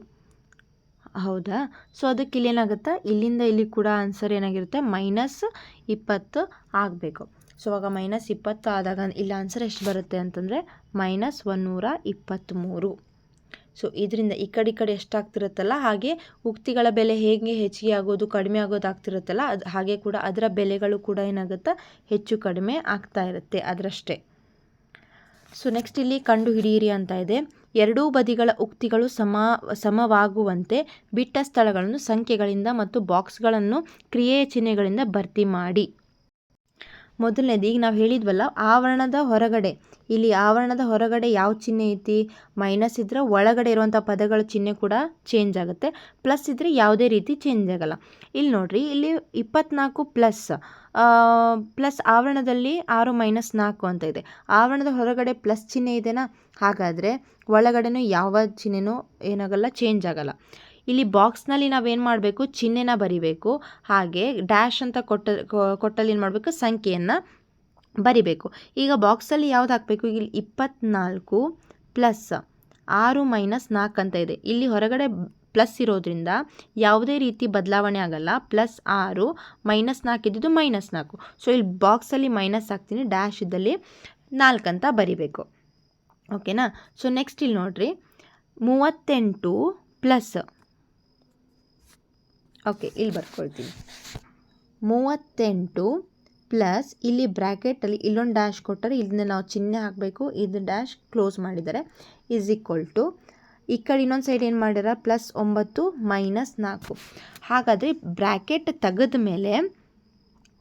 ಹೌದಾ. ಸೊ ಅದಕ್ಕೆ ಇಲ್ಲಿ ಏನಾಗುತ್ತೆ, ಇಲ್ಲಿಂದ ಇಲ್ಲಿ ಕೂಡ ಆನ್ಸರ್ ಏನಾಗಿರುತ್ತೆ, -20 ಆಗಬೇಕು. ಸೊ ಆವಾಗ -20 ಆದಾಗ ಇಲ್ಲಿ ಆನ್ಸರ್ ಎಷ್ಟು ಬರುತ್ತೆ ಅಂತಂದರೆ -123. ಸೊ ಇದರಿಂದ ಈ ಕಡೆ ಎಷ್ಟಾಗ್ತಿರುತ್ತಲ್ಲ, ಹಾಗೆ ಉಕ್ತಿಗಳ ಬೆಲೆ ಹೇಗೆ ಹೆಚ್ಚಿಗೆ ಆಗೋದು ಕಡಿಮೆ ಆಗೋದು ಆಗ್ತಿರುತ್ತಲ್ಲ, ಅದು ಹಾಗೆ ಕೂಡ ಅದರ ಬೆಲೆಗಳು ಕೂಡ ಏನಾಗುತ್ತೆ, ಹೆಚ್ಚು ಕಡಿಮೆ ಆಗ್ತಾ ಇರುತ್ತೆ ಅದರಷ್ಟೇ. ಸೊ ನೆಕ್ಸ್ಟ್ ಇಲ್ಲಿ ಕಂಡು ಹಿಡಿಯಿರಿ ಅಂತ ಇದೆ. ಎರಡೂ ಬದಿಗಳ ಉಕ್ತಿಗಳು ಸಮವಾಗುವಂತೆ ಬಿಟ್ಟ ಸ್ಥಳಗಳನ್ನು ಸಂಖ್ಯೆಗಳಿಂದ ಮತ್ತು ಬಾಕ್ಸ್ಗಳನ್ನು ಕ್ರಿಯೆಯ ಚಿಹ್ನೆಗಳಿಂದ ಭರ್ತಿ ಮಾಡಿ. ಮೊದಲನೇದು, ಈಗ ನಾವು ಹೇಳಿದ್ವಲ್ಲ, ಆವರಣದ ಹೊರಗಡೆ, ಇಲ್ಲಿ ಆವರಣದ ಹೊರಗಡೆ ಯಾವ ಚಿಹ್ನೆ ಐತಿ, ಮೈನಸ್ ಇದ್ದರೆ ಒಳಗಡೆ ಇರುವಂಥ ಪದಗಳ ಚಿಹ್ನೆ ಕೂಡ ಚೇಂಜ್ ಆಗುತ್ತೆ, ಪ್ಲಸ್ ಇದ್ದರೆ ಯಾವುದೇ ರೀತಿ ಚೇಂಜ್ ಆಗಲ್ಲ. ಇಲ್ಲಿ ನೋಡ್ರಿ, ಇಲ್ಲಿ 24 ಪ್ಲಸ್ ಆವರಣದಲ್ಲಿ 6 - 4 ಅಂತ ಇದೆ. ಆವರಣದ ಹೊರಗಡೆ ಪ್ಲಸ್ ಚಿಹ್ನೆ ಇದೆನಾ, ಹಾಗಾದರೆ ಒಳಗಡೆನೂ ಯಾವ ಚಿಹ್ನೆನೂ ಏನಾಗಲ್ಲ, ಚೇಂಜ್ ಆಗಲ್ಲ. ಇಲ್ಲಿ ಬಾಕ್ಸ್ನಲ್ಲಿ ನಾವೇನು ಮಾಡಬೇಕು, ಚಿಹ್ನೆನ ಬರಿಬೇಕು. ಹಾಗೆ ಡ್ಯಾಶ್ ಅಂತ ಕೊಟ್ಟಲ್ಲಿ ಏನು ಮಾಡಬೇಕು, ಸಂಖ್ಯೆಯನ್ನು ಬರಿಬೇಕು. ಈಗ ಬಾಕ್ಸಲ್ಲಿ ಯಾವ್ದು ಹಾಕಬೇಕು, ಇಲ್ಲಿ 24 ಪ್ಲಸ್ 6 - 4 ಅಂತ ಇದೆ. ಇಲ್ಲಿ ಹೊರಗಡೆ ಪ್ಲಸ್ ಇರೋದ್ರಿಂದ ಯಾವುದೇ ರೀತಿ ಬದಲಾವಣೆ ಆಗಲ್ಲ. +6 -4 ಇದ್ದಿದ್ದು -4. ಸೊ ಇಲ್ಲಿ ಬಾಕ್ಸಲ್ಲಿ ಮೈನಸ್ ಹಾಕ್ತೀನಿ, ಡ್ಯಾಶ್ ಇದ್ದಲ್ಲಿ 4 ಅಂತ ಬರಿಬೇಕು. ಓಕೆನಾ. ಸೊ ನೆಕ್ಸ್ಟ್ ಇಲ್ಲಿ ನೋಡ್ರಿ, 38 ಪ್ಲಸ್, ಓಕೆ ಇಲ್ಲಿ ಬರ್ಕೊಳ್ತೀನಿ, 38 ಪ್ಲಸ್ ಇಲ್ಲಿ ಬ್ರ್ಯಾಕೆಟಲ್ಲಿ ಇಲ್ಲೊಂದು ಡ್ಯಾಶ್ ಕೊಟ್ಟರೆ ಇಲ್ಲಿಂದ ನಾವು ಚಿಹ್ನೆ ಹಾಕಬೇಕು, ಇದು ಡ್ಯಾಶ್ ಕ್ಲೋಸ್ ಮಾಡಿದ್ದಾರೆ, ಈಸ್ ಈಕ್ವಲ್ ಟು ಈ ಕಡೆ ಇನ್ನೊಂದು ಸೈಡ್ ಏನು ಮಾಡ್ಯಾರ +9 - 4. ಹಾಗಾದರೆ ಬ್ರ್ಯಾಕೆಟ್ ತೆಗೆದ ಮೇಲೆ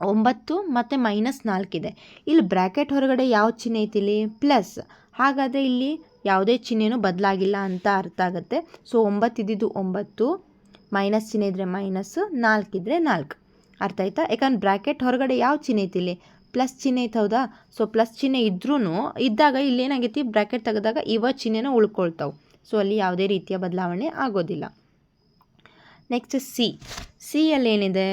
9 ಮತ್ತು -4 ಇದೆ. ಇಲ್ಲಿ ಬ್ರ್ಯಾಕೆಟ್ ಹೊರಗಡೆ ಯಾವ ಚಿಹ್ನೆ ಐತಿ ಇಲ್ಲಿ ಪ್ಲಸ್. ಹಾಗಾದರೆ ಇಲ್ಲಿ ಯಾವುದೇ ಚಿಹ್ನೆನೂ ಬದಲಾಗಿಲ್ಲ ಅಂತ ಅರ್ಥ ಆಗುತ್ತೆ. ಸೊ 9 ಇದ್ದಿದ್ದು 9, ಮೈನಸ್ ಚಿಹ್ನೆ ಇದ್ದರೆ -4 ಇದ್ದರೆ 4. ಅರ್ಥ ಆಯ್ತಾ? ಯಾಕಂದ್ರೆ ಬ್ರ್ಯಾಕೆಟ್ ಹೊರಗಡೆ ಯಾವ ಚಿಹ್ನೆ ಐತಿ ಇಲ್ಲಿ ಪ್ಲಸ್ ಚಿಹ್ನೆ ಐತೆ, ಹೌದಾ? ಸೊ ಪ್ಲಸ್ ಚಿಹ್ನೆ ಇದ್ದಾಗ ಇಲ್ಲಿ ಏನಾಗೈತಿ ಬ್ರ್ಯಾಕೆಟ್ ತೆಗೆದಾಗ ಚಿಹ್ನೆನ ಉಳ್ಕೊಳ್ತಾವೆ. ಸೊ ಅಲ್ಲಿ ಯಾವುದೇ ರೀತಿಯ ಬದಲಾವಣೆ ಆಗೋದಿಲ್ಲ. ನೆಕ್ಸ್ಟ್ ಸಿಯಲ್ಲಿ ಏನಿದೆ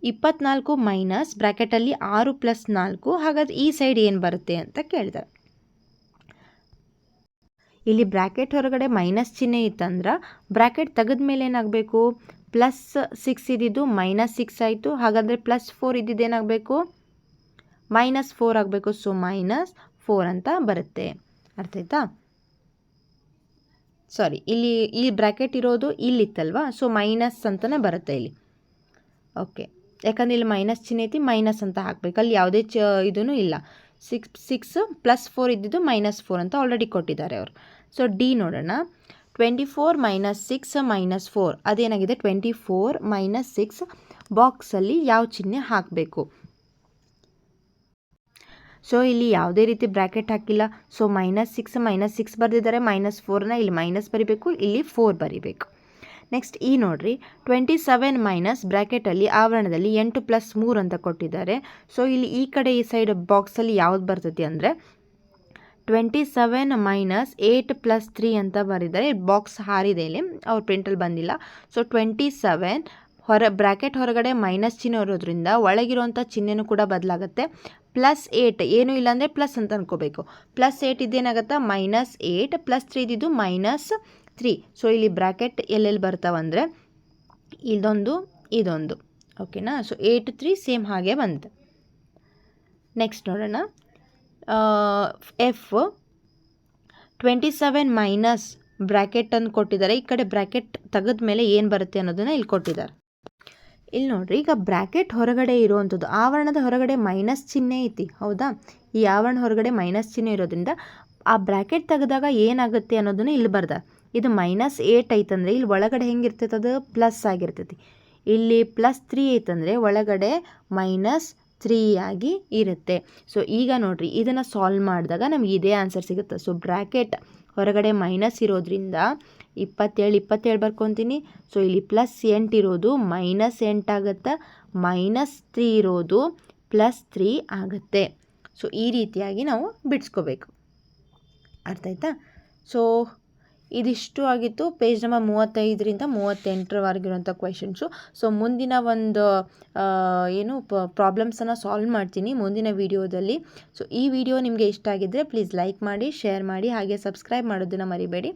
24 ಮೈನಸ್ ಬ್ರ್ಯಾಕೆಟಲ್ಲಿ 6 + 4. ಹಾಗಾದ್ರೆ ಈ ಸೈಡ್ ಏನು ಬರುತ್ತೆ ಅಂತ ಕೇಳಿದೆ. ಇಲ್ಲಿ ಬ್ರ್ಯಾಕೆಟ್ ಹೊರಗಡೆ ಮೈನಸ್ ಚಿಹ್ನೆ ಇತ್ತಂದ್ರೆ ಬ್ರ್ಯಾಕೆಟ್ ತೆಗೆದ ಮೇಲೆ ಏನಾಗಬೇಕು +6 ಇದ್ದಿದ್ದು -6 ಆಯಿತು. ಹಾಗಾದರೆ +4 ಇದ್ದಿದ್ದು ಏನಾಗಬೇಕು -4 ಆಗಬೇಕು. ಸೊ -4 ಅಂತ ಬರುತ್ತೆ. ಅರ್ಥ ಆಯ್ತಾ? ಸಾರಿ, ಇಲ್ಲಿ ಈ ಬ್ರ್ಯಾಕೆಟ್ ಇರೋದು ಇಲ್ಲಿತ್ತಲ್ವಾ, ಸೊ ಮೈನಸ್ ಅಂತಲೇ ಬರುತ್ತೆ ಇಲ್ಲಿ. ಓಕೆ, ಯಾಕಂದರೆ ಇಲ್ಲಿ ಮೈನಸ್ ಚಿಹ್ನೆ ಐತಿ, ಮೈನಸ್ ಅಂತ ಹಾಕಬೇಕು. ಅಲ್ಲಿ ಯಾವುದೇ ಇದೂ ಇಲ್ಲ. 6 + 4 ಇದ್ದಿದ್ದು -4 ಅಂತ ಆಲ್ರೆಡಿ ಕೊಟ್ಟಿದ್ದಾರೆ ಅವರು. ಸೊ ಡಿ ನೋಡೋಣ. 24 - 6 - 4 ಅದೇನಾಗಿದೆ 24 - 6 ಬಾಕ್ಸಲ್ಲಿ ಯಾವ ಚಿಹ್ನೆ ಹಾಕಬೇಕು. ಸೊ ಇಲ್ಲಿ ಯಾವುದೇ ರೀತಿ ಬ್ರ್ಯಾಕೆಟ್ ಹಾಕಿಲ್ಲ. ಸೊ -6 - 6 ಬರೆದಿದ್ದಾರೆ. -4ನ ಇಲ್ಲಿ ಮೈನಸ್ ಬರಿಬೇಕು, ಇಲ್ಲಿ 4 ಬರಿಬೇಕು. ನೆಕ್ಸ್ಟ್ ನೋಡ್ರಿ 27 ಮೈನಸ್ ಬ್ರ್ಯಾಕೆಟಲ್ಲಿ ಆವರಣದಲ್ಲಿ 8 + 3 ಅಂತ ಕೊಟ್ಟಿದ್ದಾರೆ. ಸೊ ಇಲ್ಲಿ ಈ ಕಡೆ ಈ ಸೈಡ್ ಬಾಕ್ಸಲ್ಲಿ ಯಾವ್ದು ಬರ್ತೈತಿ ಅಂದರೆ 27 - 8 + 3 ಅಂತ ಬರೆದಿದ್ದಾರೆ. ಬಾಕ್ಸ್ ಹಾರಿದೆ ಇಲ್ಲಿ, ಅವ್ರ ಪ್ರಿಂಟಲ್ಲಿ ಬಂದಿಲ್ಲ. ಸೊ 27 ಬ್ರ್ಯಾಕೆಟ್ ಹೊರಗಡೆ ಮೈನಸ್ ಚಿಹ್ನೆ ಇರೋದ್ರಿಂದ ಒಳಗಿರುವಂಥ ಚಿಹ್ನೆನೂ ಕೂಡ ಬದಲಾಗುತ್ತೆ. +8 ಏನೂ ಇಲ್ಲ ಅಂದರೆ ಪ್ಲಸ್ ಅಂತ ಅನ್ಕೋಬೇಕು. +8 ಇದೇನಾಗುತ್ತಾ -8 +3 ಇದ್ದಿದ್ದು -3. ಸೊ ಇಲ್ಲಿ ಬ್ರ್ಯಾಕೆಟ್ ಎಲ್ಲೆಲ್ಲಿ ಬರ್ತಾವಂದರೆ ಇದೊಂದು ಓಕೆನಾ. ಸೊ 8 3 ಸೇಮ್ ಹಾಗೆ ಬಂತು. ನೆಕ್ಸ್ಟ್ ನೋಡೋಣ. ಎಫ್ 27 ಮೈನಸ್ ಬ್ರ್ಯಾಕೆಟ್ ಅನ್ನು ಕೊಟ್ಟಿದ್ದಾರೆ. ಈ ಕಡೆ ಬ್ರ್ಯಾಕೆಟ್ ತೆಗೆದ ಮೇಲೆ ಏನು ಬರುತ್ತೆ ಅನ್ನೋದನ್ನು ಇಲ್ಲಿ ಕೊಟ್ಟಿದ್ದಾರೆ. ಇಲ್ಲಿ ನೋಡ್ರಿ, ಈಗ ಬ್ರ್ಯಾಕೆಟ್ ಹೊರಗಡೆ ಇರುವಂಥದ್ದು ಆವರಣದ ಹೊರಗಡೆ ಮೈನಸ್ ಚಿಹ್ನೆ ಐತಿ, ಹೌದಾ? ಈ ಆವರಣ ಹೊರಗಡೆ ಮೈನಸ್ ಚಿಹ್ನೆ ಇರೋದ್ರಿಂದ ಆ ಬ್ರ್ಯಾಕೆಟ್ ತೆಗೆದಾಗ ಏನಾಗುತ್ತೆ ಅನ್ನೋದನ್ನು ಇಲ್ಲಿ ಬರ್ದ. ಇದು -8 ಐತಂದರೆ ಇಲ್ಲಿ ಒಳಗಡೆ ಹೆಂಗಿರ್ತೈತೆ, ಅದು ಪ್ಲಸ್ ಆಗಿರ್ತೈತಿ. ಇಲ್ಲಿ +3 ಐತಂದರೆ ಒಳಗಡೆ -3 ಆಗಿ ಇರುತ್ತೆ. ಸೊ ಈಗ ನೋಡ್ರಿ, ಇದನ್ನು ಸಾಲ್ವ್ ಮಾಡಿದಾಗ ನಮ್ಗೆ ಇದೇ ಆನ್ಸರ್ ಸಿಗುತ್ತೆ. ಸೊ ಬ್ರ್ಯಾಕೆಟ್ ಹೊರಗಡೆ ಮೈನಸ್ ಇರೋದ್ರಿಂದ 27 ಬರ್ಕೊತೀನಿ. ಸೊ ಇಲ್ಲಿ +8 ಇರೋದು -8 ಆಗುತ್ತೆ, -3 ಇರೋದು +3 ಆಗುತ್ತೆ. ಸೊ ಈ ರೀತಿಯಾಗಿ ನಾವು ಬಿಡಿಸ್ಕೋಬೇಕು. ಅರ್ಥ ಆಯ್ತಾ? ಸೊ ಇದಿಷ್ಟು ಆಗಿತ್ತು ಪೇಜ್ ನಂಬರ್ 35ರಿಂದ 38ರವರೆಗಿರುವಂಥ ಕ್ವೆಶನ್ಸು. ಸೊ ಮುಂದಿನ ಒಂದು ಪ್ರಾಬ್ಲಮ್ಸನ್ನು ಸಾಲ್ವ್ ಮಾಡ್ತೀನಿ ಮುಂದಿನ ವಿಡಿಯೋದಲ್ಲಿ. ಸೊ ಈ ವಿಡಿಯೋ ನಿಮಗೆ ಇಷ್ಟ ಆಗಿದ್ದರೆ ಪ್ಲೀಸ್ ಲೈಕ್ ಮಾಡಿ, ಶೇರ್ ಮಾಡಿ, ಹಾಗೆ ಸಬ್ಸ್ಕ್ರೈಬ್ ಮಾಡೋದನ್ನು ಮರಿಬೇಡಿ.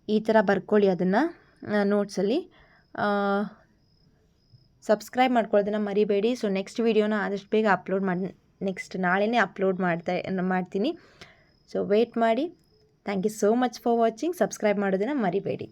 ಈ ಥರ ಬರ್ಕೊಳ್ಳಿ ಅದನ್ನು ನೋಟ್ಸಲ್ಲಿ. ಸಬ್ಸ್ಕ್ರೈಬ್ ಮಾಡ್ಕೊಳ್ಳೋದನ್ನು ಮರಿಬೇಡಿ. ಸೊ ನೆಕ್ಸ್ಟ್ ವಿಡಿಯೋನ ಆದಷ್ಟು ಬೇಗ ಅಪ್ಲೋಡ್ ನಾಳೆನೇ ಅಪ್ಲೋಡ್ ಮಾಡ್ತೀನಿ. ಸೊ ವೇಟ್ ಮಾಡಿ. Thank you so much for watching. Subscribe ಮಾಡೋದನ್ನು ಮರಿಬೇಡಿ.